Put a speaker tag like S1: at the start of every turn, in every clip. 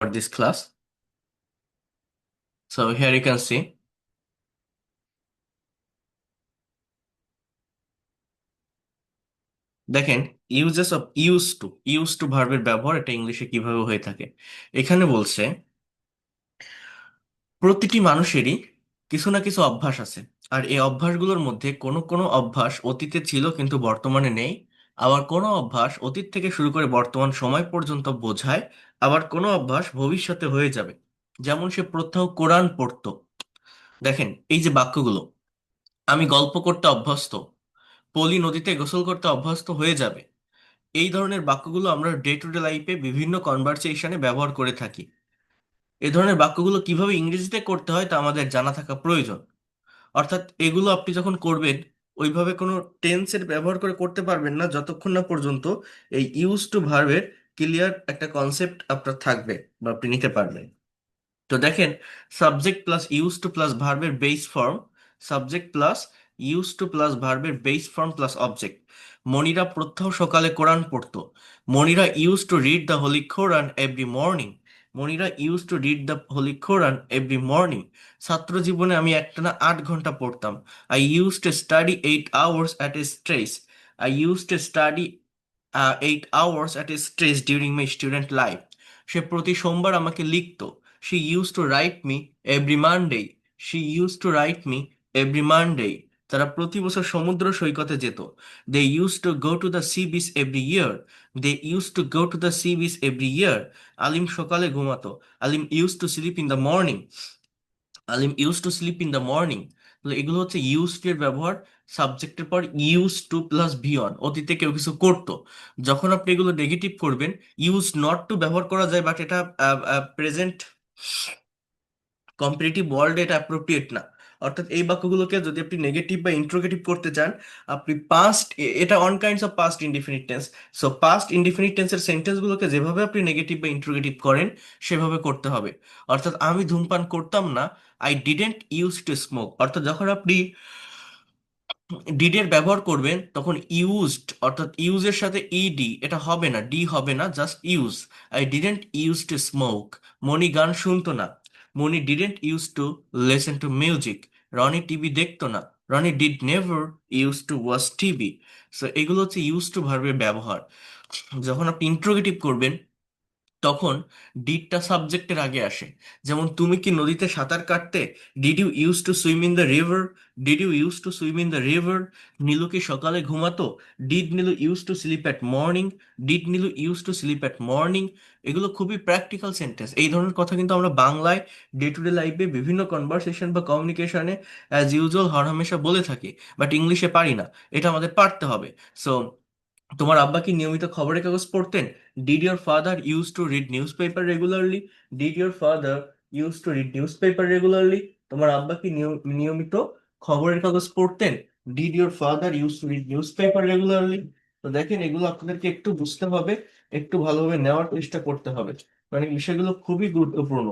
S1: for this class. So here you can see, দেখেন uses of use to ভার্বের ব্যবহার এটা ইংলিশে কিভাবে হয়ে থাকে। এখানে বলছে প্রতিটি মানুষেরই কিছু না কিছু অভ্যাস আছে, আর এই অভ্যাসগুলোর মধ্যে কোনো কোনো অভ্যাস অতীতে ছিল কিন্তু বর্তমানে নেই। আবার কোনো অভ্যাস অতীত থেকে শুরু করে বর্তমান সময় পর্যন্ত বোঝায়। আবার কোনো অভ্যাস ভবিষ্যতে হয়ে যাবে। যেমন সে প্রত্যহ কোরআন পড়তো। দেখেন এই যে বাক্যগুলো, আমি গল্প করতে অভ্যস্ত, পলি নদীতে গোসল করতে অভ্যস্ত হয়ে যাবে। এই ধরনের বাক্যগুলো আমরা ডে টু ডে লাইফে বিভিন্ন কনভারসেশনে ব্যবহার করে থাকি। এই ধরনের বাক্যগুলো কিভাবে ইংরেজিতে করতে হয় তা আমাদের জানা থাকা প্রয়োজন। অর্থাৎ এগুলো আপনি যখন করবেন, ওইভাবে কোনো টেন্সের ব্যবহার করে করতে পারবেন না যতক্ষণ না পর্যন্ত এই ইউজ টু ভার্বের ক্লিয়ার একটা কনসেপ্ট আপনার থাকবে বা আপনি নিতে পারবেন। তো দেখেন, subject plus use to plus ভার্বের base form, subject plus use to plus ভার্বের base form plus object. Monira প্রত্যহ সকালে কোরআন পড়তো। Monira use to read the holy Quran every morning. Monira use to read the holy Quran every morning. ছাত্র জীবনে আমি একটানা 8 ঘন্টা পড়তাম। I use to study 8 hours at a stretch. I use to study 8 hours at a stretch during my student life. সে প্রতি সোমবার আমাকে লিখতো। She used to write me every Monday. She used to write me every Monday. তারা প্রতি বছর সমুদ্র সৈকতে যেত। They used to go to the sea beach every year. They used to go to the sea beach every year. আলিম সকালে ঘুমাতো। আলিম used to sleep in the morning. Alim use to slip in the morning. তাহলে এগুলো হচ্ছে use to এর ব্যবহার। সাবজেক্টের পর use to plus V on, অতীতে কেউ কিছু করতো। যখন আপনি এগুলো নেগেটিভ করবেন, ইউজ নট টু ব্যবহার করা যায়, বাট এটা প্রেজেন্ট কম্পিটিটিভ ওয়ার্ল্ডে এটা অ্যাপ্রোপ্রিয়েট না। অর্থাৎ এই বাক্যগুলোকে যদি আপনি নেগেটিভ বা ইন্ট্রোগেটিভ করতে চান, আপনি পাস্ট, এটা on kinds of past indefinite tense. So past indefinite টেন্সের সেন্টেন্সগুলোকে যেভাবে আপনি নেগেটিভ বা ইন্ট্রোগেটিভ করেন সেভাবে করতে হবে। অর্থাৎ আমি ধূমপান করতাম না, I didn't use to smoke. অর্থাৎ যখন আপনি ডিডের ব্যবহার করবেন তখন ইউজড, অর্থাৎ ইউজের সাথে ইডি এটা হবে না, ডি হবে না, just use. I didn't use to smoke. Moni গান শুনতো না। Moni didn't use to listen to music. Roni TV দেখতো না। Roni did never use to watch TV. So এগুলো হচ্ছে ইউজ টু ভার্বের ব্যবহার। যখন আপনি ইন্ট্রোগেটিভ করবেন তখন ডিডটা সাবজেক্টের আগে আসে। যেমন তুমি কি নদীতে সাঁতার কাটতে? Did you use to swim in the river? Did you use to swim in the river? Nilu কি সকালে ঘুমাতো? Did Nilu use to sleep at morning? Did Nilu use to sleep at morning? এগুলো খুবই প্র্যাকটিক্যাল সেন্টেন্স। এই ধরনের কথা কিন্তু আমরা বাংলায় ডে টু ডে লাইফে বিভিন্ন কনভারসেশন বা কমিউনিকেশনে অ্যাজ ইউজুয়াল হরহামেশা বলে থাকি, বাট ইংলিশে পারি না। এটা আমাদের পারতে হবে। সো তোমার আব্বা কি নিয়মিত খবরের কাগজ পড়তেন? Did your father use to read news paper regularly? Did your father use to read news paper regularly? তোমার আব্বা কি নিয়মিত খবরের কাগজ পড়তেন? Did your father use to read news paper regularly? তো দেখেন, এগুলো আপনাদেরকে একটু বুঝতে হবে, একটু ভালোভাবে নেওয়ার চেষ্টা করতে হবে, মানে বিষয়গুলো খুবই গুরুত্বপূর্ণ।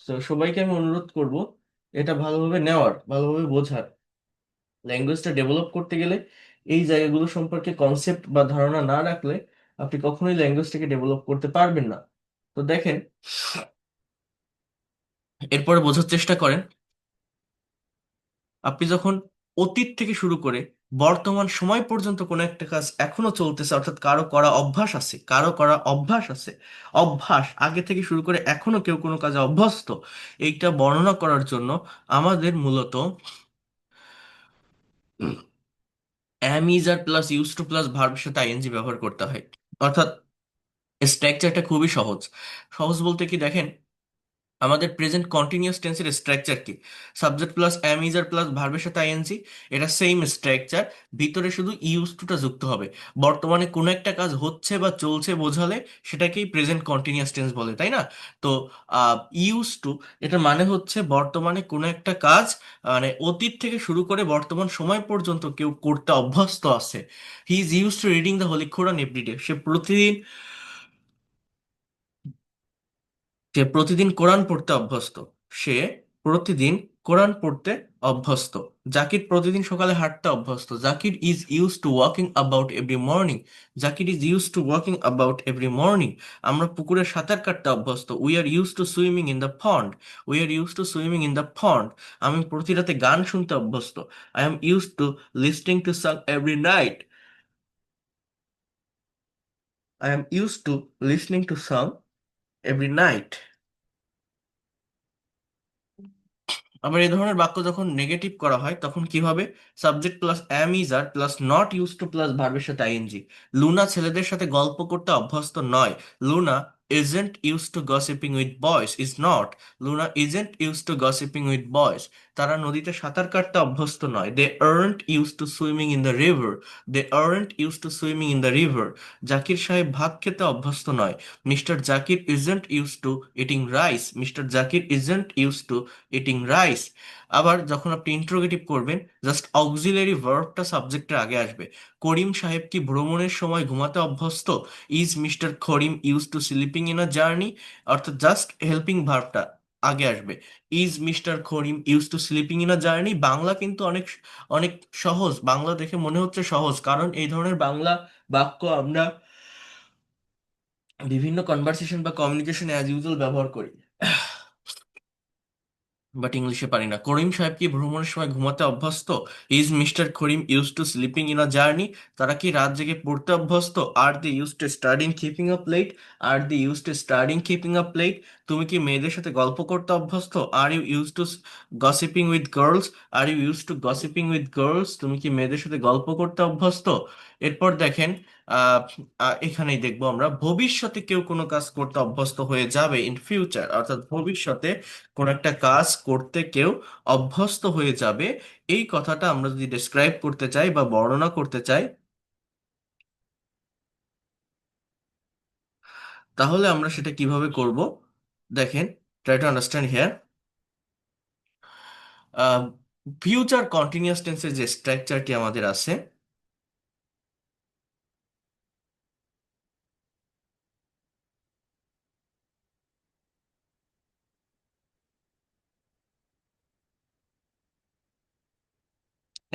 S1: তো সবাইকে আমি অনুরোধ করব এটা ভালোভাবে নেওয়ার, ভালোভাবে বোঝার। ল্যাঙ্গুয়েজটা ডেভেলপ করতে গেলে এই জায়গাগুলো সম্পর্কে কনসেপ্ট বা ধারণা না রাখলে আপনি কখনোই ল্যাঙ্গুয়েজটাকে ডেভেলপ করতে পারবেন না। তো দেখেন, এরপরে বোঝার চেষ্টা করেন, আপনি যখন অতীত থেকে শুরু করে বর্তমান সময় পর্যন্ত কোনো একটা কাজ এখনো চলতেছে, অর্থাৎ কারো করা অভ্যাস আছে, কারো করা অভ্যাস আছে, অভ্যাস আগে থেকে শুরু করে এখনো কেউ কোনো কাজে অভ্যস্ত, এইটা বর্ণনা করার জন্য আমাদের মূলত am is are plus use to plus ভার্বের সাথে আইএনজি ব্যবহার করতে হয়। অর্থাৎ স্ট্রাকচারটা খুবই সহজ। সহজ বলতে কি, দেখেন আমাদের প্রেজেন্ট কন্টিনিউয়াস টেন্সের স্ট্রাকচার কি? Subject plus am is are plus ভার্বের সাথে আইএনজি, এটা সেম স্ট্রাকচার। ভিতরে শুধু ইউজ টুটা যুক্ত হবে। বর্তমানে কোনো একটা কাজ হচ্ছে বা চলছে বোঝালে সেটাকেই প্রেজেন্ট কন্টিনিউয়াস টেন্স বলে, তাই না? তো ইউজ টু, এটা মানে হচ্ছে বর্তমানে কোনো একটা কাজ, মানে অতীত থেকে শুরু করে বর্তমান সময় পর্যন্ত কেউ করতে অভ্যস্ত আছে। He is use to reading the holy Quran everyday. সে প্রতিদিন কোরআন পড়তে অভ্যস্ত। সে প্রতিদিন কোরআন পড়তে অভ্যস্ত। জাকির প্রতিদিন সকালে হাঁটতে অভ্যস্ত। Zakir is use two walking about every morning. Zakir is use two walking about every morning. আমরা পুকুরে সাঁতার কাটতে অভ্যস্ত। We are use to swimming in the pond. We are use to swimming in the pond. আমি প্রতি রাতে গান শুনতে অভ্যস্ত। I am use to listening to song every night. I am use to listening to song every night. আবার এই ধরনের বাক্য যখন নেগেটিভ করা হয় তখন কি হবে? Subject plus am is are plus not use to plus ভার্বের সাথে আইএনজি। লুনা ছেলেদের সাথে গল্প করতে অভ্যস্ত নয়। Luna isn't used to gossiping with boys is not. Luna isn't used to gossiping with boys. তারা নদীতে সাঁতার কাটতে অভ্যস্ত নয়। They aren't used to swimming in the river. They aren't used to swimming in the river. Zakir সাহেব ভাত খেতে অভ্যস্ত নয়। Mister Zakir isn't used to eating rice. Mister Zakir isn't used to eating rice. আবার যখন আপনি ইন্টারোগেটিভ করবেন, জাস্ট অক্সিলারি ভার্বটা সাবজেক্টের আগে আসবে। করিম সাহেব কি ভ্রমণের সময় ঘুমাতে অভ্যস্ত? Is mister Karim use to sleeping in a journey? অর্থাৎ জাস্ট হেল্পিং ভার্বটা আগে আসবে। Is mister Karim use to sleeping in a journey. Bangla কিন্তু অনেক অনেক সহজ। বাংলা দেখে মনে হচ্ছে সহজ, কারণ এই ধরনের বাংলা বাক্য আমরা বিভিন্ন কনভারসেশন বা কমিউনিকেশনে অ্যাজ ইউজুয়াল ব্যবহার করি, বাট ইংলিশে পারি না। করিম সাহেব কি ভ্রমণের সময় ঘুমাতে অভ্যস্ত? Is mister Karim use to sleeping in a journey? তারা কি রাত জেগে পড়তে অভ্যস্ত? Are they use to studying keeping up late? Are they use to studying keeping up late? তুমি কি মেয়েদের সাথে গল্প করতে অভ্যস্ত? Are you use to gossiping with girls? Are you use to gossiping with girls? তুমি কি মেয়েদের সাথে গল্প করতে অভ্যস্ত? এরপর দেখেন, আহ এখানেই দেখবো আমরা ভবিষ্যতে কেউ কোনো কাজ করতে অভ্যস্ত হয়ে যাবে, ইন ফিউচার, অর্থাৎ ভবিষ্যতে কোন একটা কাজ করতে কেউ অভ্যস্ত হয়ে যাবে। এই কথাটা আমরা যদি ডেসক্রাইব করতে চাই বা বর্ণনা করতে চাই, তাহলে আমরা সেটা কিভাবে করব? দেখেন, try to understand here. Future continuous টেন্সের যে স্ট্রাকচারটি আমাদের আছে,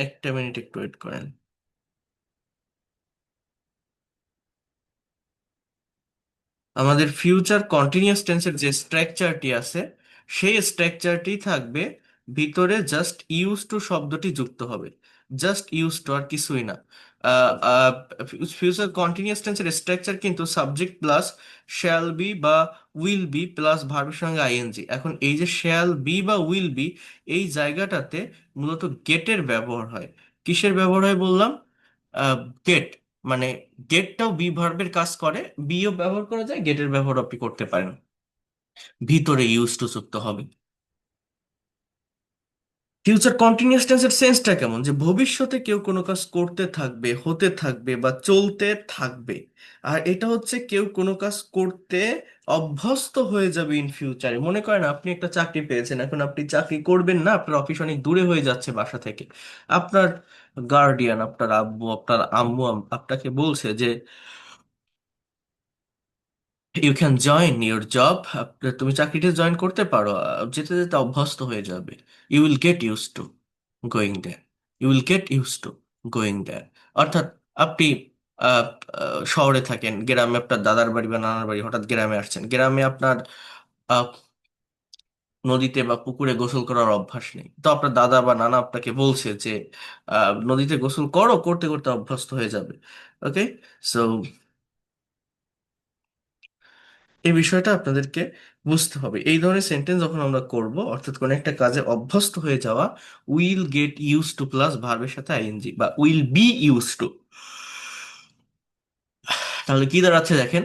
S1: একটা মিনিট একটু ওয়েট করেন। আমাদের ফিউচার কন্টিনিউয়াস টেন্সের যে স্ট্রাকচারটি আছে, সেই স্ট্রাকচারটি থাকবে ভিতরে জাস্ট ইউজ টু শব্দটি যুক্ত হবে। জাস্ট ইউজ টু, আর কিছুই না। ফিউচার কন্টিনিউয়াস টেন্সের স্ট্রাকচার কিন্তু সাবজেক্ট প্লাস শ্যাল বি বা উইল বি প্লাস ভার্বের সঙ্গে আইএনজি। এখন এই যে শ্যাল বি বা উইল বি, এই জায়গাটাতে মূলত গেটের ব্যবহার হয়। কিসের ব্যবহার হয় বললাম? গেট। মানে গেটটাও বি ভার্বের কাজ করে, বিও ব্যবহার করা যায়, গেটের ব্যবহার আপনি করতে পারেন। ভিতরে ইউজ টু যুক্ত হবে। ফিউচার কন্টিনিউয়াস টেন্সের সেন্সটা কেমন? যে ভবিষ্যতে কেউ কোনো কাজ করতে থাকবে, হতে থাকবে বা চলতে থাকবে। আর এটা হচ্ছে কেউ কোনো কাজ করতে অভ্যস্ত হয়ে যাবে ইন ফিউচারে। মনে করেন আপনি একটা চাকরি পেয়েছেন, এখন আপনি চাকরি করবেন না, আপনার অফিস অনেক দূরে হয়ে যাচ্ছে বাসা থেকে। আপনার গার্ডিয়ান, আপনার আব্বু, আপনার আম্মু আপনাকে বলছে যে you can join your job. তুমি চাকরিতে জয়েন করতে পারো। যেতে যেতে অভ্যস্ত হয়ে যাবে। You will get use to going there. You will get use to going there. অর্থাৎ আপনি আহ, শহরে থাকেন, গ্রামে আপনার দাদার বাড়ি বা নানার বাড়ি, হঠাৎ গ্রামে আসছেন। গ্রামে আপনার আহ, নদীতে বা পুকুরে গোসল করার অভ্যাস নেই, তো আপনার দাদা বা নানা আপনাকে বলছে যে নদীতে গোসল করো, করতে করতে অভ্যস্ত হয়ে যাবে। ওকে, সো এই বিষয়টা আপনাদেরকে বুঝতে হবে। এই ধরনের সেন্টেন্স যখন আমরা করব, অর্থাৎ কোনো একটা কাজে অভ্যস্ত হয়ে যাওয়া, will get use to plus ভার্বের সাথে আইএনজি বা উইল বি ইউজ টু, তাহলে কি দাঁড়াচ্ছে দেখেন।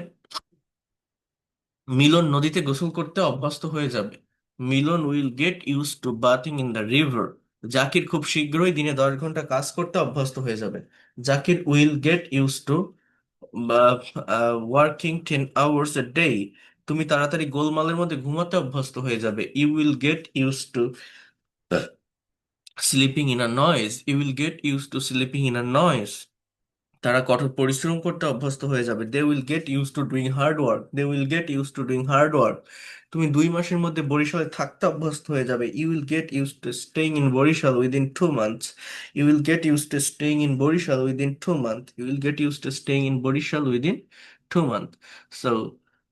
S1: মিলন নদীতে গোসল করতে অভ্যস্ত হয়ে যাবে। Milon will get use to bathing in the river. Zakir খুব শীঘ্রই দিনে 10 ঘন্টা কাজ করতে অভ্যস্ত হয়ে যাবে। Zakir will get use two working 10 hours a day। তুমি তাড়াতাড়ি গোলমালের মধ্যে ঘুমাতে অভ্যস্ত হয়ে যাবে। You will get use to sleeping in a noise. You will get use to sleeping in a noise. তারা কঠোর পরিশ্রম করতে অভ্যস্ত হয়ে যাবে। They will get use to doing hard work. They will get use to doing hard work. তুমি 2 মাসের মধ্যে বরিশালে থাকতে অভ্যস্ত হয়ে যাবে। You will get use to staying in Barishal within 2 months. You will get use to staying in Barishal within 2 month. You will get use to staying in Barishal within 2 month. So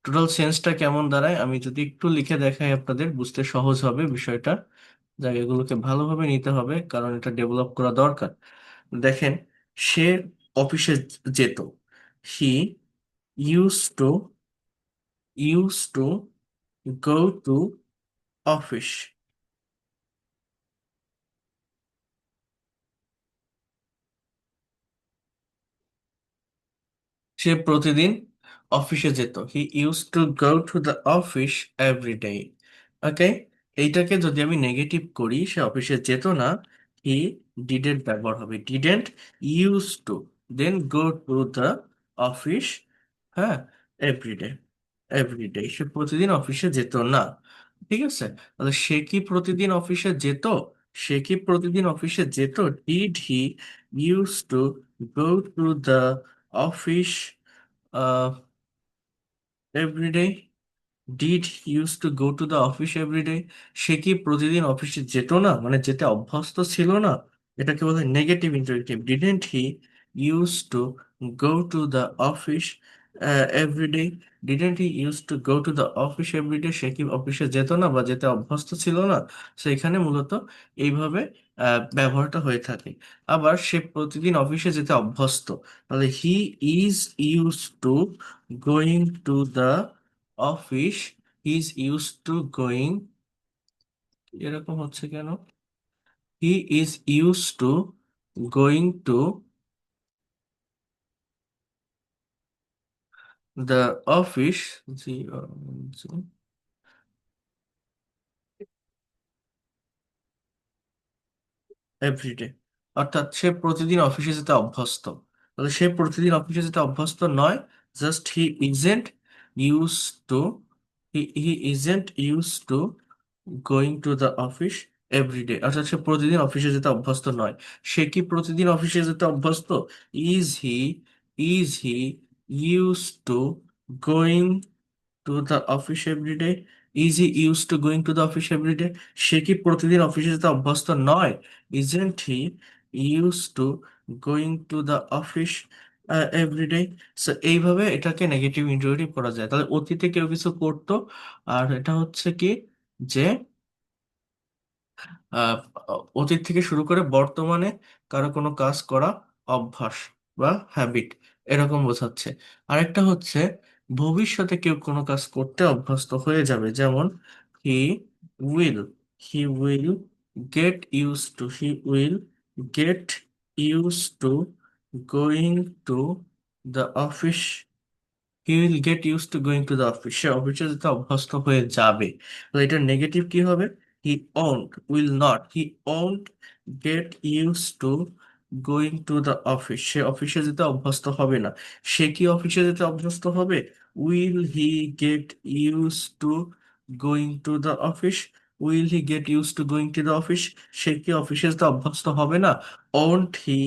S1: total সেন্সটা কেমন দাঁড়ায় আমি যদি একটু লিখে দেখাই আপনাদের বুঝতে সহজ হবে বিষয়টা। জায়গাগুলোকে ভালোভাবে নিতে হবে কারণ এটা ডেভেলপ করা দরকার। দেখেন, সে অফিসে যেত। He use to use to go to office. সে প্রতিদিন অফিসে যেত। He use to go to the office every day. Okay, এইটাকে যদি আমি নেগেটিভ করি, সে অফিসে যেত না, হি ডিডেন্ট ব্যবহার হবে। Didn't use to, then go to the office, হ্যাঁ, এভরিডে। এভরিডে সে প্রতিদিন অফিসে যেত না। ঠিক আছে, তাহলে সে কি প্রতিদিন অফিসে যেত? সে কি প্রতিদিন অফিসে যেত? Did he use to go to the office everyday? Did use to go to the office everyday? সে কি প্রতিদিন অফিসে যেত না, মানে যেতে অভ্যস্ত ছিল না। এটাকে বলে negative interactive. Didn't he use to go to the office everyday? Didn't he use to go to the office everyday? সে কি অফিসে যেত না বা যেতে অভ্যস্ত ছিল না। সো এখানে মূলত এইভাবে ব্যবহারটা হয়ে থাকে। আবার সে প্রতিদিন অফিসে যেতে অভ্যস্ত, তাহলে he is use to going to the office. He is use to going, এরকম হচ্ছে কেন? He is use to going to the office every day. অর্থাৎ সে প্রতিদিন অফিসে যেতে অভ্যস্ত। তাহলে সে প্রতিদিন অফিসে যেতে অভ্যস্ত নয়, just he isn't use to, he isn't use to going to the office every day. অর্থাৎ সে প্রতিদিন অফিসে যেতে অভ্যস্ত নয়। সে কি প্রতিদিন অফিসে যেতে অভ্যস্ত? Is he is he use to going to the office everyday? Is he use to going to the office everyday? সে কি প্রতিদিন অফিসে যেতে অভ্যস্ত নয়? Isn't he use to going to the office everyday? So এইভাবে এটাকে নেগেটিভ ইন্টারোগেটিভ করা যায়। তাহলে অতীতে কেউ কিছু করতো, আর এটা হচ্ছে কি যে আহ, অতীত থেকে শুরু করে বর্তমানে কারো কোনো কাজ করা অভ্যাস বা হ্যাবিট, এরকম বোঝাচ্ছে। আরেকটা হচ্ছে ভবিষ্যতে কেউ কোনো কাজ করতে অভ্যস্ত হয়ে যাবে, যেমন he will he will get use to he will get use to going to the office. He will get use to going to the office. সে অফিসে যেতে অভ্যস্ত হয়ে যাবে। তো এটার নেগেটিভ কি হবে? He won't, will not, he won't get use to going to the office. সে অফিসে যেতে অভ্যস্ত হবে না। সে কি অফিসে যেতে অভ্যস্ত হবে? Will he get use to going to the office? Will he get use to going to the office? সে কি অফিসে যেতে অভ্যস্ত হবে না? Won't he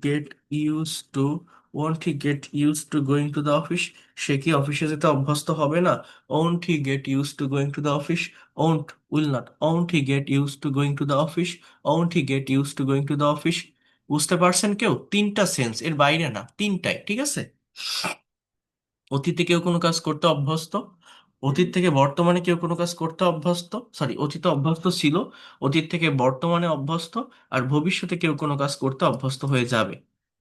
S1: get use to won't he get use to going to the office? সে কি অফিসে যেতে অভ্যস্ত হবে না? Won't he get use to going to the office? Won't, will not, won't he get use to going to the office? Won't he get use to going to the office? বুঝতে পারছেন কেউ? তিনটা সেন্স, এর বাইরে না, তিনটাই, ঠিক আছে। অতীতে কেউ কোনো কাজ করতে অভ্যস্ত, অতীত থেকে বর্তমানে কেউ কোনো কাজ করতে অভ্যস্ত, সরি অতীতে অভ্যস্ত ছিল, অতীত থেকে বর্তমানে অভ্যস্ত, আর ভবিষ্যতে কেউ কোনো কাজ করতে অভ্যস্ত হয়ে যাবে।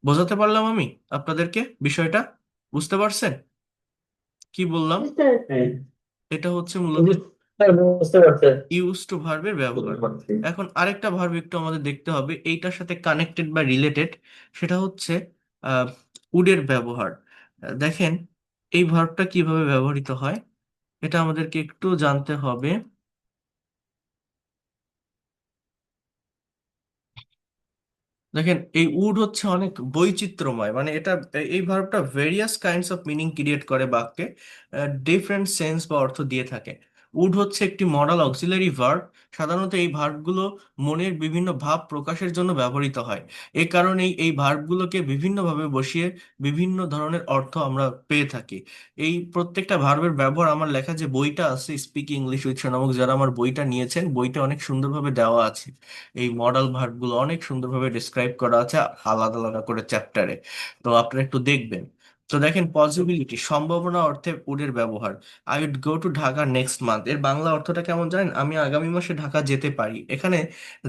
S1: বোঝাতে পারলাম আমি আপনাদেরকে বিষয়টা? বুঝতে পারছেন কি বললাম? এটা হচ্ছে মূলত
S2: বুঝতে পারছি।
S1: ইউজ টু ভার্বের ব্যবহার। এখন আরেকটা ভার্ব একটু আমাদের দেখতে হবে, এইটার সাথে কানেক্টেড বা রিলেটেড। সেটা হচ্ছে উডের ব্যবহার। দেখেন, এই ভার্বটা কিভাবে ব্যবহৃত হয় এটা আমাদেরকে একটু জানতে হবে। দেখেন, এই উড হচ্ছে অনেক বৈচিত্র্যময়, মানে এটা, এই ভার্বটা various kinds of meaning create করে বাক্যে, ডিফারেন্ট সেন্স বা অর্থ দিয়ে থাকে। উড হচ্ছে একটি মডাল অক্সিলারি ভার্ব। সাধারণত এই ভার্বগুলো মনের বিভিন্ন ভাব প্রকাশের জন্য ব্যবহৃত হয়। এ কারণেই এই ভার্বগুলোকে বিভিন্নভাবে বসিয়ে বিভিন্ন ধরনের অর্থ আমরা পেয়ে থাকি। এই প্রত্যেকটা ভার্বের ব্যবহার আমার লেখা যে বইটা আছে স্পিক ইংলিশ উইথ নামক, যারা আমার বইটা নিয়েছেন, বইটা অনেক সুন্দরভাবে দেওয়া আছে। এই মডাল ভার্বগুলো অনেক সুন্দরভাবে ডিসক্রাইব করা আছে আলাদা আলাদা করে চ্যাপ্টারে। তো আপনারা একটু দেখবেন। তো দেখেন, পসিবিলিটি, সম্ভাবনা অর্থে উডের ব্যবহার। I would go to Dhaka next month, এর বাংলা অর্থটা কেমন জানেন? আমি আগামী মাসে ঢাকা যেতে পারি। এখানে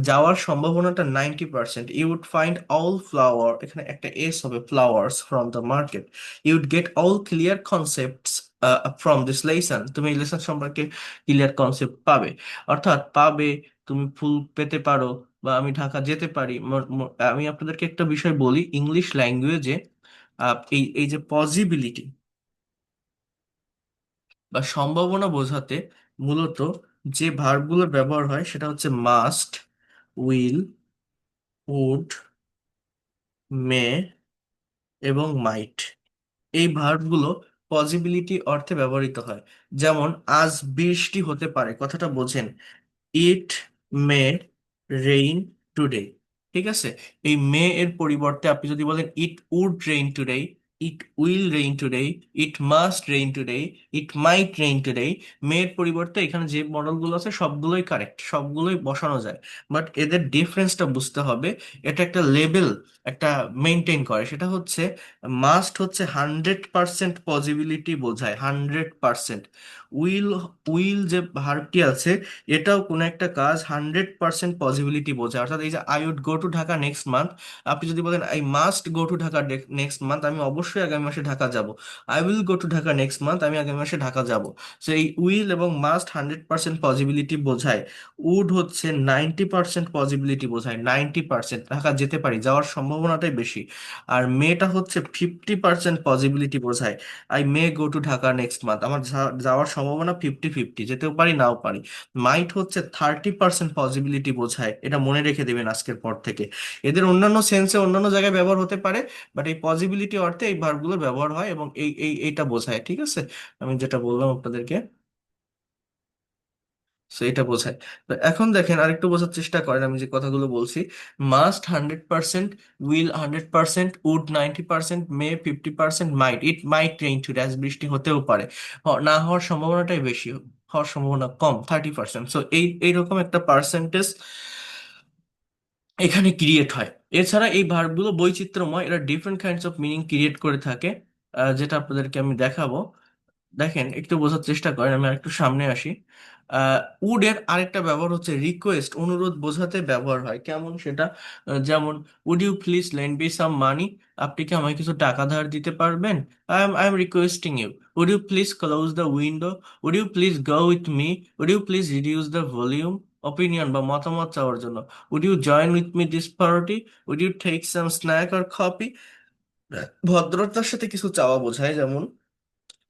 S1: যাওয়ার সম্ভাবনাটা 90%। You would find all flower, এখানে একটা এস হবে, flowers from the market. You would get all clear concepts from this lesson, তুমি এই লেসন সম্পর্কে ক্লিয়ার কনসেপ্ট পাবে। অর্থাৎ পাবে, তুমি ফুল পেতে পারো, বা আমি ঢাকা যেতে পারি। আমি আপনাদেরকে একটা বিষয় বলি, ইংলিশ ল্যাঙ্গুয়েজে এই এই যে পসিবিলিটি বা সম্ভাবনা বোঝাতে মূলত যে ভার্বগুলোর ব্যবহার হয় সেটা হচ্ছে মাস্ট, উইল, উড, মে এবং মাইট। এই ভার্বগুলো পসিবিলিটি অর্থে ব্যবহৃত হয়। যেমন আজ বৃষ্টি হতে পারে, কথাটা বোঝেন, ইট মে রেইন টুডে। ঠিক আছে? এই মে এর পরিবর্তে আপনি যদি বলেন it would rain today, it will rain today, it must rain today, it might rain today, may এর পরিবর্তে এখানে যে মডেলগুলো আছে সবগুলোই কারেক্ট, সবগুলোই বসানো যায়। বাট এদের ডিফারেন্সটা বুঝতে হবে। এটা একটা লেভেল একটা মেনটেন করে, সেটা হচ্ছে মাস্ট হচ্ছে 100% পসিবিলিটি বোঝায়, 100%। উইল, উইল যে ভার্বটি আছে এটাও কোনো একটা কাজ 100% পসিবিলিটি বোঝায়। অর্থাৎ এই যে I would go to Dhaka next month, আপনি যদি বলেন I must go to Dhaka next month, আমি অবশ্যই আগামী মাসে ঢাকা যাব। I will go to Dhaka next month, আমি আগামী মাসে ঢাকা যাব। সো এই উইল এবং মাস্ট 100% পসিবিলিটি বোঝায়। উড হচ্ছে 90% পসিবিলিটি বোঝায়, 90% ঢাকা যেতে পারি, যাওয়ার সম্ভাবনাটাই বেশি। আর মেটা হচ্ছে 50% পসিবিলিটি বোঝায়, I may go to Dhaka next month, আমার যাওয়ার সম্ভাবনা 50-50, যেতেও পারি নাও পারি। মাইট হচ্ছে 30% পসিবিলিটি বোঝায়, এটা মনে রেখে দেবেন আজকের পর থেকে। এদের অন্যান্য সেন্সে অন্যান্য জায়গায় ব্যবহার হতে পারে, বাট এই পসিবিলিটি অর্থে এই ভার্বগুলোর ব্যবহার হয় এবং এইটা বোঝায়। ঠিক আছে? আমি যেটা বললাম আপনাদেরকে, সো এটা বোঝায়। তো এখন দেখেন, আরেকটু বোঝার চেষ্টা করেন আমি যে কথাগুলো বলছি। Must 100%, will 100%, would 90%, may 50%, might, it might rain today, আজ বৃষ্টি হতেও পারে। না হওয়ার সম্ভাবনাটাই বেশি, হওয়ার সম্ভাবনা কম, 30%। সো এইরকম একটা পার্সেন্টেজ এখানে ক্রিয়েট হয়। এছাড়া এই ভার্বগুলো বৈচিত্র্যময়, এরা different kinds of meaning create করে থাকে, যেটা আপনাদেরকে আমি দেখাবো। দেখেন, একটু বোঝার চেষ্টা করেন, আমি আরেকটু সামনে আসি। উড এর আরেকটা ব্যবহার হচ্ছে রিকোয়েস্ট, অনুরোধ বোঝাতে ব্যবহার হয়। কেমন সেটা? যেমন, would you please lend me some money, আপনি কি আমায় কিছু টাকা ধার দিতে পারবেন? I am requesting you. Would you please close the window, would you please go with me, would you please reduce the volume. Opinion বা মতামত চাওয়ার জন্য, would you join with me this party, would you take some snack or coffee. ভদ্রতার সাথে কিছু চাওয়া বোঝায়, যেমন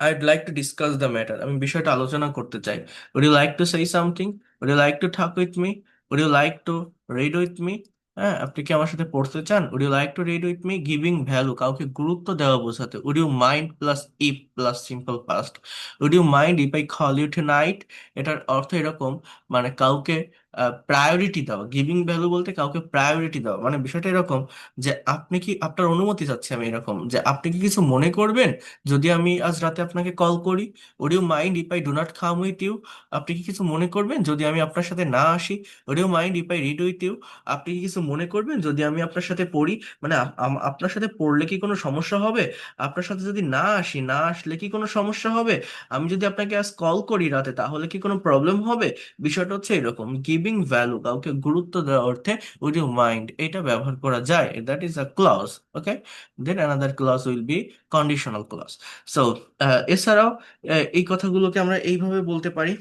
S1: I'd like to discuss the matter, আমি বিষয়টা আলোচনা করতে চাই। Would you like to say something? Would you like to talk with me? Would you like to read with me? হ্যাঁ, আপনি কি আমার সাথে পড়তে চান? Would you like to read with me? Giving value, কাউকে গুরুত্ব দেওয়া বোঝাতে would you mind plus if plus simple past. Would you mind if I call you tonight? এটার অর্থ এরকম, মানে কাউকে প্রায়োরিটি দেওয়া। গিভিং ভ্যালু বলতে কাউকে প্রায়োরিটি দেওয়া, মানে বিষয়টা এরকম যে আপনি কি, আপনার অনুমতি চাচ্ছি আমি, এরকম যে আপনি কি কিছু মনে করবেন যদি আমি আজ রাতে আপনাকে কল করি? Would you mind if I do not come with you, আপনি কি কিছু মনে করবেন যদি আমি আপনার সাথে না আসি? Would you mind if I read with you, আপনি কি কিছু মনে করবেন যদি আমি আপনার সাথে পড়ি? মানে আপনার সাথে পড়লে কি কোনো সমস্যা হবে? আপনার সাথে যদি না আসি, না আসলে কি কোনো সমস্যা হবে? আমি যদি আপনাকে আজ কল করি রাতে, তাহলে কি কোনো প্রবলেম হবে? বিষয়টা হচ্ছে এরকম, গিভিং ভ্যালু, কাউকে গুরুত্ব দেওয়ার অর্থে উড ইউ মাইন্ড এটা ব্যবহার করা যায়। That is a clause. Okay, then another clause will be conditional clause. So এছাড়াও এই কথাগুলোকে আমরা এইভাবে বলতে পারি,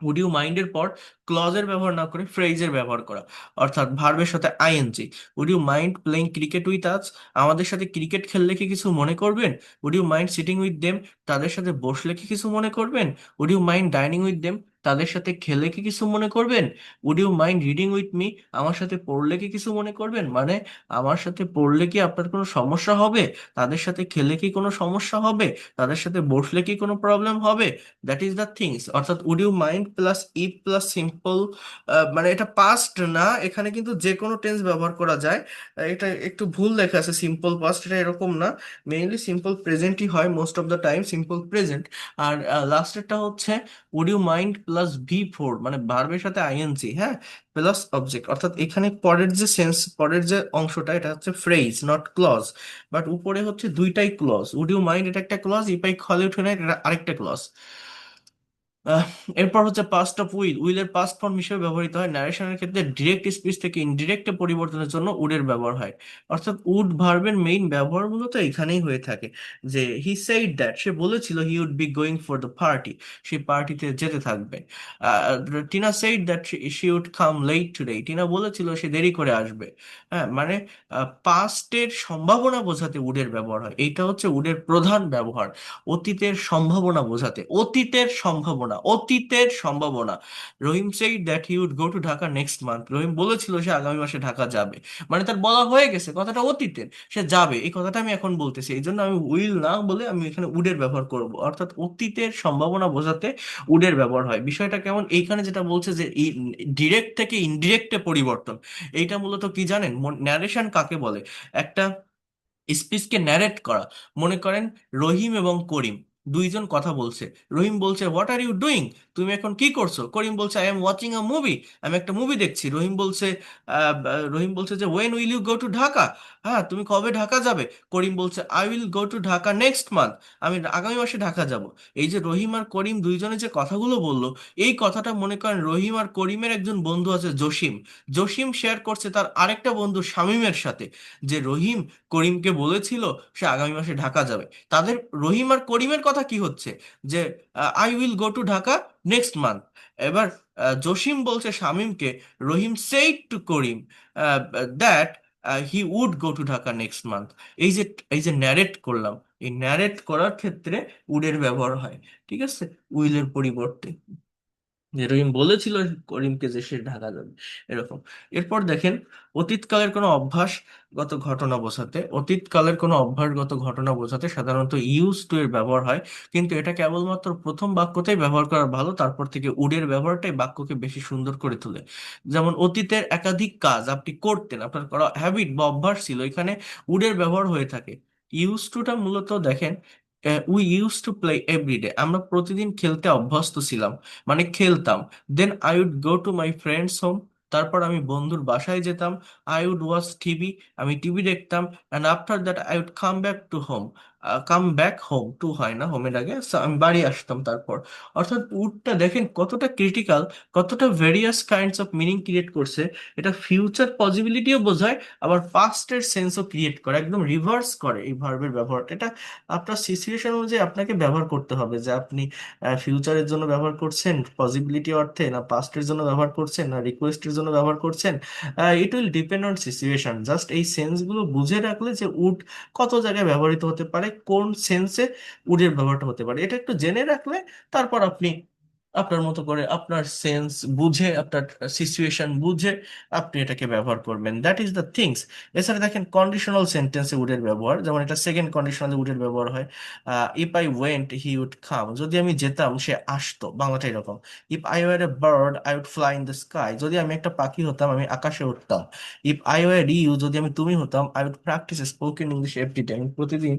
S1: উড ইউ মাইন্ডের পর ক্লজের ব্যবহার না করে ফ্রেজের ব্যবহার করা। অর্থাৎ ভার্বের সাথে ING. Would you mind playing cricket with us, আমাদের সাথে ক্রিকেট খেললে কি কিছু মনে করবেন? Would you mind sitting with them, তাদের সাথে বসলে কি কিছু মনে করবেন? Would you mind dining with them, তাদের সাথে খেলে কি কিছু মনে করবেন? Would you mind reading with me? আমার সাথে পড়লে কি কিছু মনে করবেন? মানে আমার সাথে পড়লে কি আপনার কোনো সমস্যা হবে? তাদের সাথে খেলে কি কোনো সমস্যা হবে? তাদের সাথে বসলে কি কোনো প্রবলেম হবে? That is the things. অর্থাৎ would you mind plus if plus simple, মানে এটা পাস্ট না, এখানে কিন্তু যে কোনো টেন্স ব্যবহার করা যায়। এটা একটু ভুল লেখা আছে, সিম্পল পাস্ট এটা এরকম না, মেইনলি সিম্পল প্রেজেন্টই হয় most of the time, simple present. আর লাস্টেরটা হচ্ছে would you mind plus V four, মানে ভার্বের সাথে আইএনজি, হ্যাঁ, প্লাস অবজেক্ট। অর্থাৎ এখানে পরের যে সেন্স, পরের যে অংশটা, এটা হচ্ছে ফ্রেজ নট ক্লজ, বাট উপরে হচ্ছে দুইটাই ক্লজ। উড ইউ মাইন্ড এটা একটা ক্লজ, ইপাই খলে উঠে না এটা আরেকটা ক্লজ। আহ, এরপর হচ্ছে পাস্ট অফ উইল, উইলের পাস্ট ফর্ম হিসেবে ব্যবহৃত হয় ন্যারেশনের ক্ষেত্রে। ডিরেক্ট স্পিচ থেকে ইনডিরেক্ট পরিবর্তনের জন্য উডের ব্যবহার হয়। অর্থাৎ উড ভার্বের মেইন ব্যবহার মূলত এখানেই হয়ে থাকে, যে হি সেইড দ্যাট, সে বলেছিল he would be going for the party, সে পার্টিতে যেতে থাকবে। Tina said that she would come late today, টিনা বলেছিল সে দেরি করে আসবে। হ্যাঁ, মানে পাস্টের সম্ভাবনা বোঝাতে উডের ব্যবহার হয়, এইটা হচ্ছে উডের প্রধান ব্যবহার। অতীতের সম্ভাবনা বোঝাতে, অতীতের সম্ভাবনা, অতীতের সম্ভাবনা। Rahim said that he would go to Dhaka next month, রহিম বলেছিল সে আগামী মাসে ঢাকা যাবে। মানে তার বলা হয়ে গেছে, কথাটা অতীতের, সে যাবে, এই কথাটা আমি এখন বলতেছি, এই জন্য আমি উইল না বলে আমি এখানে উডের ব্যবহার করব। অর্থাৎ অতীতের সম্ভাবনা বোঝাতে উডের ব্যবহার হয়। বিষয়টা কেমন, এইখানে যেটা বলছে যে ডিরেক্ট থেকে ইনডিরেক্টে পরিবর্তন, এইটা মূলত কি জানেন? ন্যারেশন কাকে বলে? একটা স্পিচকে ন্যারেট করা। মনে করেন রহিম এবং করিম দুইজন কথা বলছে। রহিম বলছে হোয়াট আর ইউ ডুইং, তুমি এখন কি করছো? করিম বলছে I am watching a movie, আমি একটা মুভি দেখছি। রহিম বলছে যে when will you go to Dhaka, হ্যাঁ তুমি কবে ঢাকা যাবে? করিম বলছে I will go to Dhaka next month, আমি আগামী মাসে ঢাকা যাব। এই যে রহিম আর করিম দুইজনে যে কথাগুলো বললো, এই কথাটা মনে করেন রহিম আর করিমের একজন বন্ধু আছে জসিম, জসিম শেয়ার করছে তার আরেকটা বন্ধু শামীমের সাথে, যে রহিম করিমকে বলেছিল সে আগামী মাসে ঢাকা যাবে। তাদের রহিম আর করিমের কথা কি হচ্ছে, যে I will go to Dhaka next month. এবার জসিম বলছে শামীমকে, Rahim said to Karim that he would go to Dhaka next month. এই যে এই যে ন্যারেট করলাম, এই ন্যারেট করার ক্ষেত্রে উডের ব্যবহার হয়, ঠিক আছে, উইলের পরিবর্তে। যে রহিম বলেছিল করিমকে যে সে ঢাকা যাবে, এরকম। এরপর দেখেন অতীতকালের কোনো অভ্যাসগত ঘটনা বোঝাতে, অতীতকালের কোনো অভ্যাসগত ঘটনা বোঝাতে সাধারণত ইউজ টু এর ব্যবহার হয়, কিন্তু এটা কেবলমাত্র প্রথম বাক্যতেই ব্যবহার করা ভালো, তারপর থেকে উডের ব্যবহারটাই বাক্যকে বেশি সুন্দর করে তোলে। যেমন অতীতের একাধিক কাজ আপনি করতেন, আপনার করা হ্যাবিট বা অভ্যাস ছিল, এখানে উডের ব্যবহার হয়ে থাকে। ইউজ টুটা মূলত দেখেন, we use to play every day, আমরা প্রতিদিন খেলতে অভ্যস্ত ছিলাম, মানে খেলতাম। Then I would go to my friends home, তারপর আমি বন্ধুর বাসায় যেতাম। আই উড ওয়াচ টিভি, আমি টিভি দেখতাম। And after that I would come back to home, come back home, to হয় না হোমের আগে, So, আমি বাড়ি আসতাম তারপর। অর্থাৎ উডটা দেখেন কতটা ক্রিটিক্যাল, কতটা various kinds of meaning create করছে। এটা ফিউচার পসিবিলিটিও বোঝায়, আবার পাস্টের সেন্সও ক্রিয়েট করে, একদম রিভার্স করে এই ভার্বের ব্যবহার। এটা আপনার সিচুয়েশন অনুযায়ী আপনাকে ব্যবহার করতে হবে, যে আপনি ফিউচারের জন্য ব্যবহার করছেন পসিবিলিটি অর্থে, না পাস্টের জন্য ব্যবহার করছেন, না রিকোয়েস্টের জন্য ব্যবহার করছেন। It will depend on situation. Just এই সেন্সগুলো বুঝে রাখলে যে উড কত জায়গায় ব্যবহৃত হতে পারে, কোন সেন্সে উডের ব্যবহারটা হতে পারে, এটা একটু জেনে রাখলে তারপর আপনি আপনার মতো করে আপনার সেন্স বুঝে, আপনার সিচুয়েশন বুঝে আপনি এটাকে ব্যবহার করবেন। That is the things. এছাড়া দেখেন কন্ডিশনাল সেন্টেন্সে উডের ব্যবহার, যেমন এটা সেকেন্ড কন্ডিশনালে উডের ব্যবহার হয়। If I went he would come, যদি আমি যেতাম সে আসতো, বাংলাটা এরকম। If I were a bird I would fly in the sky, যদি আমি একটা পাখি হতাম আমি আকাশে উঠতাম। ইফ আই ওয়ার ইউ, যদি আমি তুমি হতাম, I would practise spoken English every day, আমি প্রতিদিন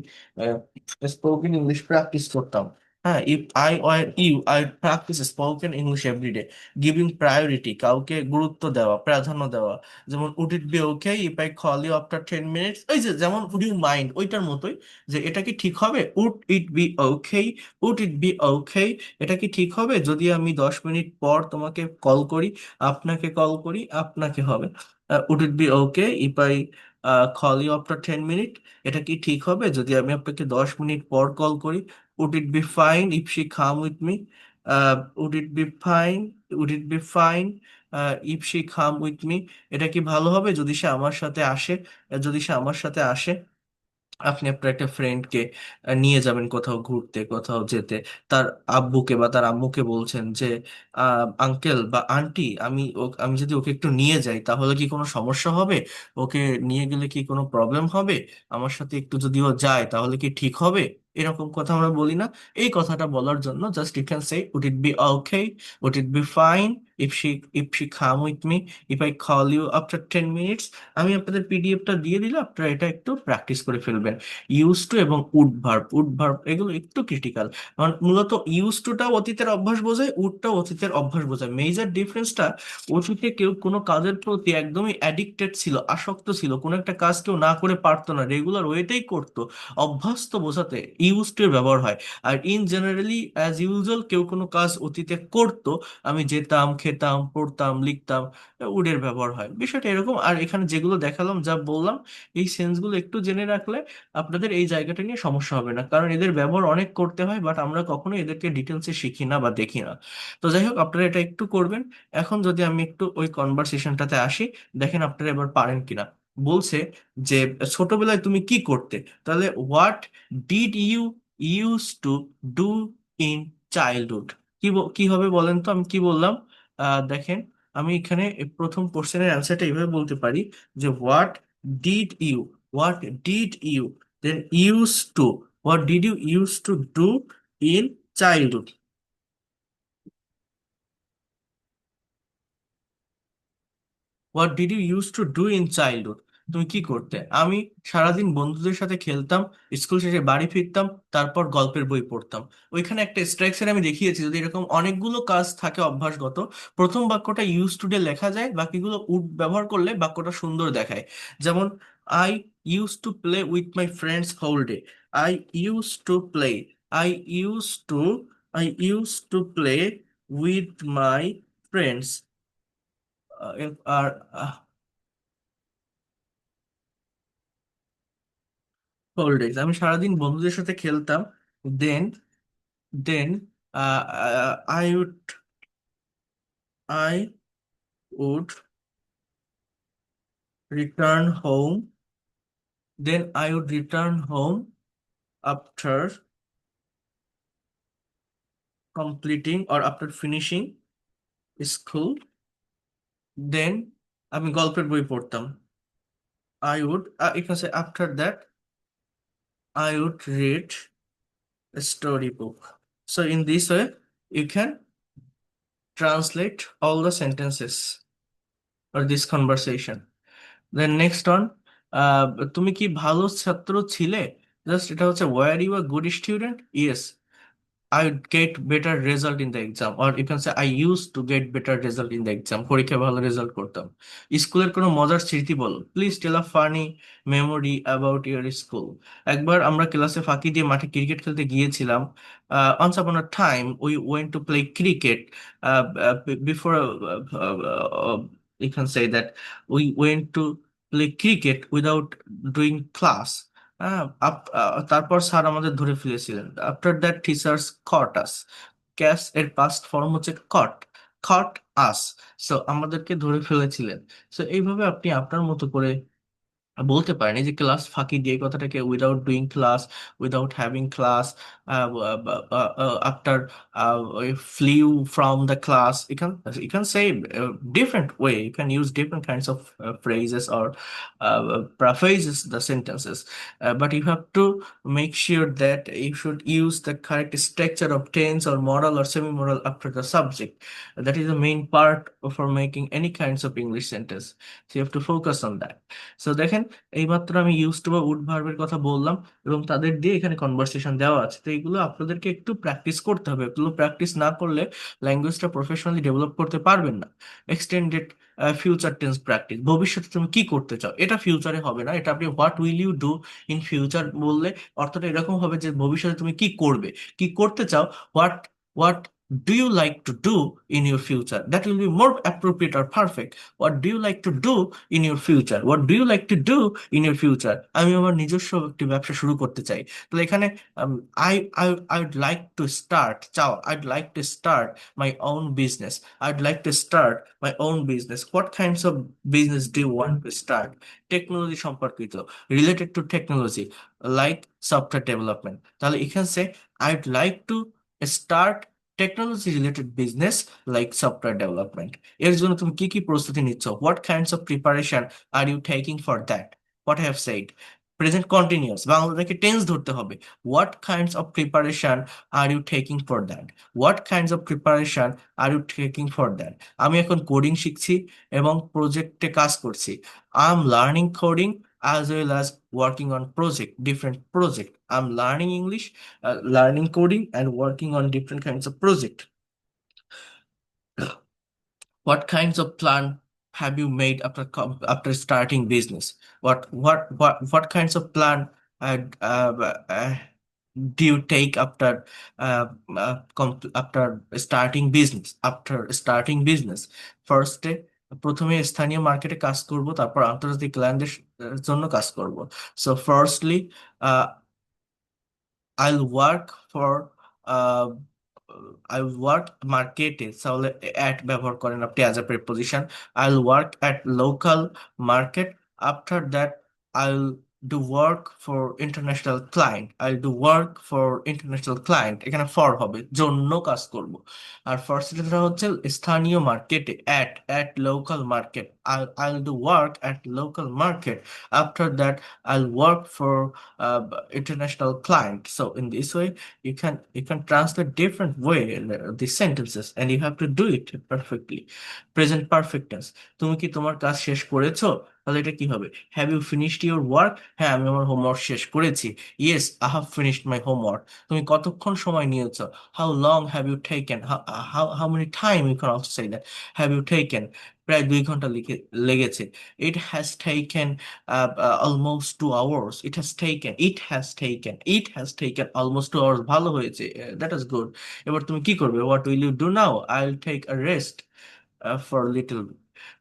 S1: স্পোকেন ইংলিশ প্র্যাকটিস করতাম। হ্যাঁ, if I were you I practise spoken English every day. Giving priority, কাউকে গুরুত্ব দেওয়া, প্রাধান্য দেওয়া। যেমন would it be okay if I call you after 10 minutes, ওই যে যেমন উড ইউ মাইন্ড, ওইটার মতোই, যে এটা কি ঠিক হবে, would it be okay, would it be okay, এটা কি ঠিক হবে যদি আমি 10 মিনিট পর তোমাকে কল করি, আপনাকে কল করি, আপনাকে হবে। Would it be okay if I call you after 10 minute, এটা কি ঠিক হবে যদি আমি আপনাকে 10 মিনিট পর কল করি। Would it be fine if she come with me, would it be fine, would it be fine if she come with me, এটা কি ভালো হবে যদি সে আমার সাথে আসে, যদি সে আমার সাথে আসে। আপনি আপনার একটা ফ্রেন্ডকে নিয়ে যাবেন কোথাও ঘুরতে, কোথাও যেতে, তার আব্বুকে বা তার আম্মুকে বলছেন যে আঙ্কেল বা আন্টি, আমি যদি ওকে একটু নিয়ে যাই তাহলে কি কোনো সমস্যা হবে? ওকে নিয়ে গেলে কি কোনো প্রবলেম হবে? আমার সাথে একটু যদি ও যায় তাহলে কি ঠিক হবে? এরকম কথা আমরা বলি না? এই কথাটা বলার জন্য just you can say, would it be okay, would it be fine if she come with me, if I call you after 10 minutes. আমি আপনাদের পিডিএফটা দিয়ে দিলে আপনারা এটা একটু প্র্যাকটিস করে ফেলবেন। ইউজ টু এবং উড ভার্ব এগুলো একটু ক্রিটিক্যাল, কারণ মূলত ইউজ টুটাও অতীতের অভ্যাস বোঝায়, উডটাও অতীতের অভ্যাস বোঝায়। মেজর ডিফারেন্সটা, অতীতে কেউ কোনো কাজের প্রতি একদমই অ্যাডিক্টেড ছিল, আসক্ত ছিল, কোনো একটা কাজ কেউ না করে পারতো না, রেগুলার ওয়েতেই করতো, অভ্যস্ত বোঝাতে ইউজ টু এর ব্যবহার হয়। আর ইন জেনারেলি অ্যাজ ইউজুয়াল কেউ কোনো কাজ অতীতে করতো, আমি যেতাম, খেতাম, পড়তাম, লিখতাম, উডের ব্যবহার হয়। বিষয়টা এরকম। আর এখানে যেগুলো দেখালাম, যা বললাম, এই সেন্সগুলো একটু জেনে রাখলে আপনাদের এই জায়গাটা নিয়ে সমস্যা হবে না, কারণ এদের ব্যবহার অনেক করতে হয়, বাট আমরা কখনো এদেরকে ডিটেলসে শিখি না বা দেখি না। তো যাই হোক, আপনারা এটা একটু করবেন। এখন যদি আমি একটু ওই কনভারসেশনটাতে আসি, দেখেন আপনারা এবার পারেন কিনা। বলছে যে ছোটবেলায় তুমি কি করতে, তাহলে what did you use to do in childhood, কি হবে বলেন তো? আমি কি বললাম? দেখেন, আমি এখানে প্রথম কোশ্চেনের অ্যান্সারটা এইভাবে বলতে পারি যে what did you, what did you then used to, what did you used to do in childhood? What did you use to do in childhood, তুমি কি করতে? আমি সারাদিন বন্ধুদের সাথে খেলতাম, স্কুল শেষে বাড়ি ফিরতাম, তারপর গল্পের বই পড়তাম। ওইখানে একটা স্ট্রাকচার আমি দেখিয়েছি, যদি এরকম অনেকগুলো কাজ থাকে অভ্যাসগত, প্রথম বাক্যটা ইউজ টু ডে লেখা যায়, বাকিগুলো উড ব্যবহার করলে বাক্যটা সুন্দর দেখায়। যেমন I use to play with my friends whole day, I use to play, I use to I use to play with my friends. আর হোল ডেজ, আমি সারাদিন বন্ধুদের সাথে খেলতাম। Then then I would I would return home, then I would return home after completing or after finishing school, দেন আমি গল্পের বই পড়তাম। আই উড, এখানে after that I would read story book. So in this way you can translate all the sentences or this conversation. Then next on, তুমি কি ভালো ছাত্র ছিলে? জাস্ট এটা হচ্ছে were you a good student, yes, I get better result in the exam, or you can say I use to get better result in the exam, পরীক্ষায় ভালো result করতাম। স্কুলের কোনো মজার স্মৃতি বলো, please tell a funny memory about your school. একবার আমরা ক্লাসে ফাঁকি দিয়ে মাঠে ক্রিকেট খেলতে গিয়েছিলাম। Once upon a time we went to play cricket, before you can say that we went to play cricket without doing class. তারপর sir আমাদের ধরে ফেলেছিলেন। After that teachers caught us, catch এর পাস্ট ফর্ম হচ্ছে caught, কট আস। So আমাদেরকে ধরে ফেলেছিলেন। So এইভাবে আপনি আপনার মতো করে বলতে পারেন। এই যে ক্লাস ফাঁকি দিয়ে কথাটাকে, without doing class, without having class, after flew from the class, you can say different way, you can use different kinds of phrases or paraphrases the sentences, but you have to make sure that you should use the correct structure of tense or modal or semi-modal after the subject. That is the main part for making any kinds of English sentence, so you have to focus on that. So দেখেন, এইমাত্র আমি use to বা would ভার্বের কথা বললাম, এবং তাদের দিয়ে এখানে কনভারসেশন দেওয়া আছে। তো এগুলো আপনাদেরকে একটু প্র্যাকটিস করতে হবে, এগুলো প্র্যাকটিস না করলে ল্যাঙ্গুয়েজটা প্রফেশনালি ডেভেলপ করতে পারবেন না। এক্সটেন্ডেড ফিউচার টেন্স প্র্যাকটিস, ভবিষ্যতে তুমি কি করতে চাও, এটা ফিউচারে হবে না, এটা আপনি what will you do in future বললে অর্থটা এরকম হবে যে ভবিষ্যতে তুমি কি করবে, কি করতে চাও, what what do you like to do in your future? That will be more appropriate or perfect. What do you like to do in your future? What do you like to do in your future? আমি আমার নিজস্ব একটি ব্যবসা শুরু করতে চাই। তো এখানে I'd like to start চাও I'd like to start my own business. I'd like to start my own business. What kinds of business do you want to start? Technology সম্পর্কিত, related to technology, like software development। তাহলে এখানে সে I'd like to start technology related business like software development. এর জন্য তুমি কি কি প্রস্তুতি নিচ্ছ? What kinds of preparation are you taking for that? What have said, present continuous, বাংলাটাকে টেন্স ধরতে হবে। What kinds of preparation are you taking for that? What kinds of preparation are you taking for that? আমি এখন coding শিখছি এবং প্রজেক্টে কাজ করছি। I am learning coding as well as working on different project. I'm learning English, learning coding, and working on different kinds of project. What kinds of plan have you made after starting business? What kinds of plan uh, uh, uh, do you take after starting business? After starting business, first day প্রথমে স্থানীয় মার্কেটে কাজ করব, তারপর আন্তর্জাতিক ক্লায়েন্টের জন্য কাজ করব। So firstly I'll work for uh, I'll work marketing, তাহলে at ব্যবহার করেন আপনি as a preposition. I'll work at local market. After that, I'll do work for international client. I'll do work for international client, এখানে for হবে, জন্য কাজ করব। আর first যেটা হচ্ছে স্থানীয় মার্কেটে, at local market, I'll do work at local market. After that, I'll work for uh, international client. So in this way, you can translate different way the sentences, and you have to do it perfectly. Present perfect tense, তুমি কি তোমার কাজ শেষ করেছো? তাহলে এটা কি হবে? Have you finished your work? হ্যাঁ, আমি আমার হোমওয়ার্ক শেষ করেছি। Yes, I have finished my homework. তুমি কতক্ষণ সময় নিয়েছো? How long have you taken? How many time, you can also say that. Have you taken? প্রায় 2 ঘন্টা লেগেছে। It has taken almost 2 hours. It has taken almost 2 hours, ভালো হয়েছে, that is good. এবার তুমি কি করবে? What will you do now? I will take a rest for little.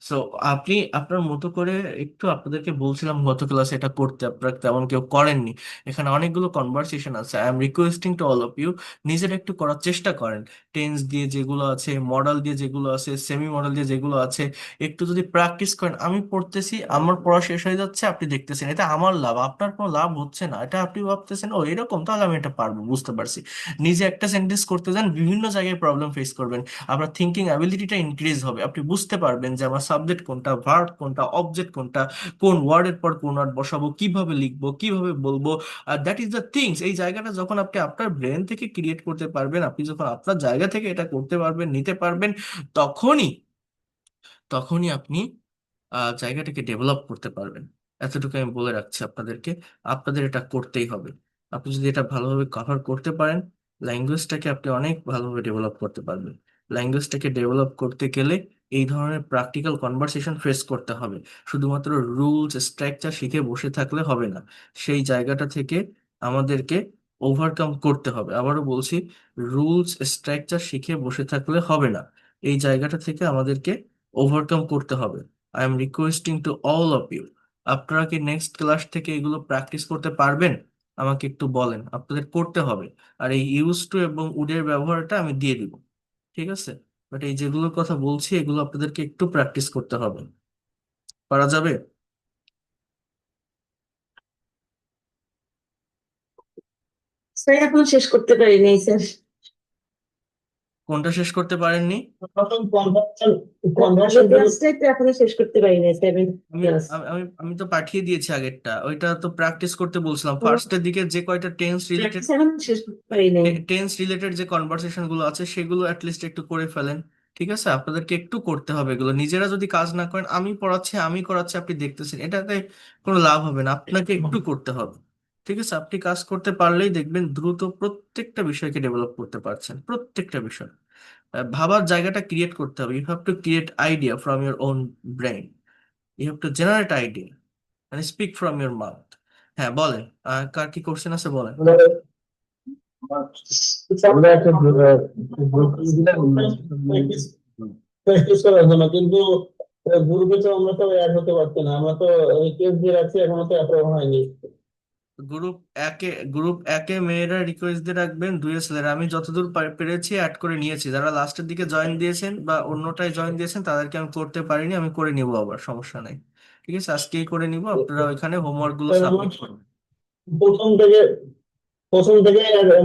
S1: So আপনি আপনার মতো করে একটু, আপনাদেরকে বলছিলাম গত ক্লাসে এটা করতে, আপনারা তেমন কেউ করেননি। এখানে অনেকগুলো কনভারসেশন আছে। I am requesting to all of you, নিজেরা একটু করার চেষ্টা করেন। টেন্স দিয়ে যেগুলো আছে, মডেল দিয়ে যেগুলো আছে, সেমি মডেল দিয়ে যেগুলো আছে, একটু যদি প্র্যাকটিস করেন। আমি পড়তেছি, আমার পড়া শেষ হয়ে যাচ্ছে, আপনি দেখতেছেন, এটা আমার লাভ, আপনার কোনো লাভ হচ্ছে না। এটা আপনি ভাবতেছেন ও এরকম, তাহলে আমি এটা পারবো, বুঝতে পারছি। নিজে একটা সেন্টেন্স করতে যান, বিভিন্ন জায়গায় প্রবলেম ফেস করবেন। আপনার থিঙ্কিং অ্যাবিলিটিটা ইনক্রিজ হবে, আপনি বুঝতে পারবেন যে আমার সাবজেক্ট কোনটা, ভার্ব কোনটা, অবজেক্ট কোনটা, কোন ওয়ার্ডের পর কোন ওয়ার্ড বসাবো, কিভাবে লিখবো, কিভাবে বলবো। আর দ্যাট ইজ দ্য থিংস। এই জায়গাটা যখন আপনি আপনার ব্রেন থেকে ক্রিয়েট করতে পারবেন, আপনি যখন আপনার জায়গা থেকে এটা করতে পারবেন, নিতে পারবেন, তখনই তখনই আপনি জায়গাটাকে ডেভেলপ করতে পারবেন। এতটুকু আমি বলে রাখছি আপনাদেরকে, আপনাদের এটা করতেই হবে। আপনি যদি এটা ভালোভাবে কভার করতে পারেন, ল্যাঙ্গুয়েজটাকে আপনি অনেক ভালোভাবে ডেভেলপ করতে পারবেন। ল্যাঙ্গুয়েজটাকে ডেভেলপ করতে গেলে এই ধরনের প্র্যাকটিক্যাল কনভারসেশন ফেস করতে হবে। শুধুমাত্র রুলস স্ট্রাকচার শিখে বসে থাকলে হবে না, সেই জায়গাটা থেকে আমাদেরকে ওভারকাম করতে হবে। আবারও বলছি, রুলস স্ট্রাকচার শিখে বসে থাকলে হবে না, এই জায়গাটা থেকে আমাদেরকে ওভারকাম করতে হবে। I am requesting to all of you, আপনারা কি নেক্সট ক্লাস থেকে এগুলো প্র্যাকটিস করতে পারবেন? আমাকে একটু বলেন, আপনাদের করতে হবে। আর এই ইউজ টু এবং উডের ব্যবহারটা আমি দিয়ে দিব, ঠিক আছে? বাট এই যেগুলোর কথা বলছি, এগুলো আপনাদেরকে একটু প্র্যাকটিস করতে হবে। পারা যাবে?
S2: স্যার এখনো শেষ করতে পারিনি স্যার।
S1: কোনটা শেষ করতে পারেননি?
S2: প্রথম কনভার্সন ক্লাসটাই তো এখনো শেষ করতে পারিনি, 7
S1: আমি
S2: ক্লাস।
S1: আমি আমি আমি তো পাঠিয়ে দিয়েছি আগেরটা, ওইটা তো প্র্যাকটিস করতে বলছিলাম। ফার্স্টের দিকে যে কয়টা টেন্স রিলেটেড,
S2: প্র্যাকটিস এখনো শেষ করতে পারিনি।
S1: টেন্স রিলেটেড যে কনভারসেশন গুলো আছে সেগুলো অ্যাটলিস্ট একটু করে ফেলেন। ঠিক আছে, আপনাদেরকে একটু করতে হবে এগুলো। নিজেরা যদি কাজ না করেন, আমি পড়াচ্ছি আমি করাচ্ছি আপনি দেখতেছেন, এটাতে কোনো লাভ হবে না, আপনাকে একটু করতে হবে। ঠিক আছে, আপনি কাজ করতে পারলেই দেখবেন দ্রুত প্রত্যেকটা বিষয়কে ডেভেলপ করতে পারছেন, প্রত্যেকটা বিষয়। ভাবার জায়গাটা ক্রিয়েট করতে হবে। You have to create idea from your own brain. You have to generate idea and speak from your mouth. হ্যাঁ বলেন, কার কি কোশ্চেন আছে বলেন।
S3: আমরা একটা গ্রুপ দিলাম প্র্যাকটিস করার জন্য, কিন্তু গ্রুপে তো আমরা তো অ্যাড হতে পারছি না, আমরা তো কেস দিয়ে রাখছি, এখনো তো অ্যাপ্রুভ হয়নি।
S1: গ্রুপ একে গ্রুপ একে মেয়েরা রিকোয়েস্ট দিয়ে রাখবেন, দুইয়ে ছেলেরা। আমি যতদূর পেরেছি অ্যাড করে নিয়েছি। যারা লাস্টের দিকে জয়েন দিয়েছেন বা অন্যটায় জয়েন দিয়েছেন তাদেরকে আমি করতে পারিনি, আমি করে নিব আবার, সমস্যা নাই। ঠিক আছে, আজকেই করে নিব, আপনারা ওইখানে হোমওয়ার্ক গুলো
S3: তাহলে আমার
S1: সাবমিট করবেন।
S3: প্রথম থেকে প্রথম থেকে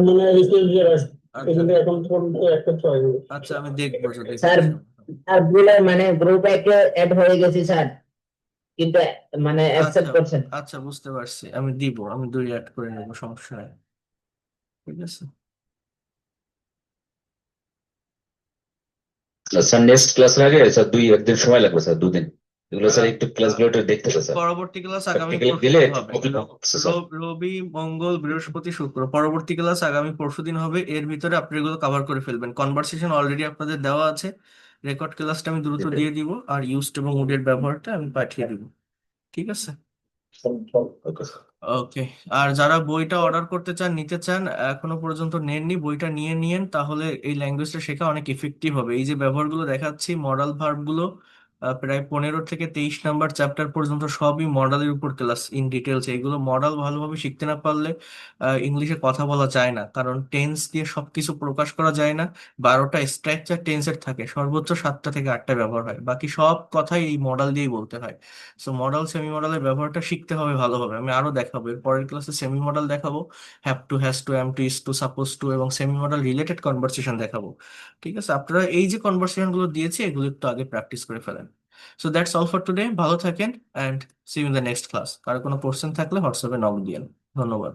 S3: মানে রিকোয়েস্ট দিয়ে রাখছি,
S1: আচ্ছা
S3: কিন্তু এখন পর্যন্ত অ্যাকসেপ্ট হয়নি।
S1: আচ্ছা, আমি দেখবো যদি
S2: স্যার,
S1: হয়।
S2: আর গুলো মানে গ্রুপ একে অ্যাড হয়ে গেছি স্যার, কিন্তু মানে
S1: আচ্ছা
S2: অ্যাকসেপ্ট করছেন।
S1: আচ্ছা, বুঝতে পারছি, আমি দিব, আমি দুই অ্যাড করে নেবো, সমস্যা নাই। ঠিক আছে।
S4: স্যার নেক্সট ক্লাসের আগে স্যার একদিন সময় লাগবে স্যার, দুদিন। এগুলো স্যার
S1: আহ,
S4: একটু ক্লাসগুলো একটু দেখতে হবে স্যার,
S1: পরবর্তী ক্লাস আগামী
S4: প্র্যাকটিক্যালি
S1: পরশু
S4: দিলে
S1: দিন
S4: একটু
S1: হবে।
S4: প্রবলেম হচ্ছে স্যার।
S1: রবি, মঙ্গল, বৃহস্পতি, শুক্র, পরবর্তী ক্লাস আগামী পরশু দিন হবে। এর ভিতরে আপনি এগুলো কভার করে ফেলবেন। কনভারসেশন অলরেডি আপনাদের দেওয়া আছে, রেকর্ড ক্লাসটা আমি দ্রুত দিয়ে দিব, আর ইউজড এবং উডের ব্যবহারটা আমি পাঠিয়ে দিব। ঠিক আছে।
S4: Okay sir.
S1: ওকে। আর যারা বইটা অর্ডার করতে চান, নিতে চান, এখনো পর্যন্ত নেননি, বইটা নিয়ে নিয়েন, তাহলে এই ল্যাঙ্গুয়েজটা শেখা অনেক ইফেক্টিভ হবে। এই যে ব্যবহারগুলো দেখাচ্ছি, মডাল ভার্বগুলো, প্রায় 15 থেকে 23 নাম্বার চ্যাপ্টার পর্যন্ত সবই মডালের উপর ক্লাস ইন ডিটেলস। এইগুলো মডাল ভালোভাবে শিখতে না পারলে ইংলিশে কথা বলা যায় না, কারণ টেন্স দিয়ে সবকিছু প্রকাশ করা যায় না। 12টা স্ট্রাকচার টেন্সের থাকে, সর্বোচ্চ 7টা থেকে 8টা ব্যবহার হয়, বাকি সব কথাই এই মডাল দিয়েই বলতে হয়। সো মডাল সেমি মডেলের ব্যবহারটা শিখতে হবে ভালোভাবে। আমি আরো দেখাবো, এর পরের ক্লাসে সেমি মডেল দেখাবো, have to, has to, am to, is to, suppose to, এবং সেমি মডেল রিলেটেড কনভারসেশন দেখাবো। ঠিক আছে, আপনারা এই যে কনভারসেশন গুলো দিয়েছি এগুলো একটু আগে প্র্যাকটিস করে ফেলেন। So that's all for today, ভালো থাকেন, and see you in the next class. কারো কোনো কোশ্চেন থাকলে হোয়াটসঅ্যাপে নক দিয়েন। ধন্যবাদ।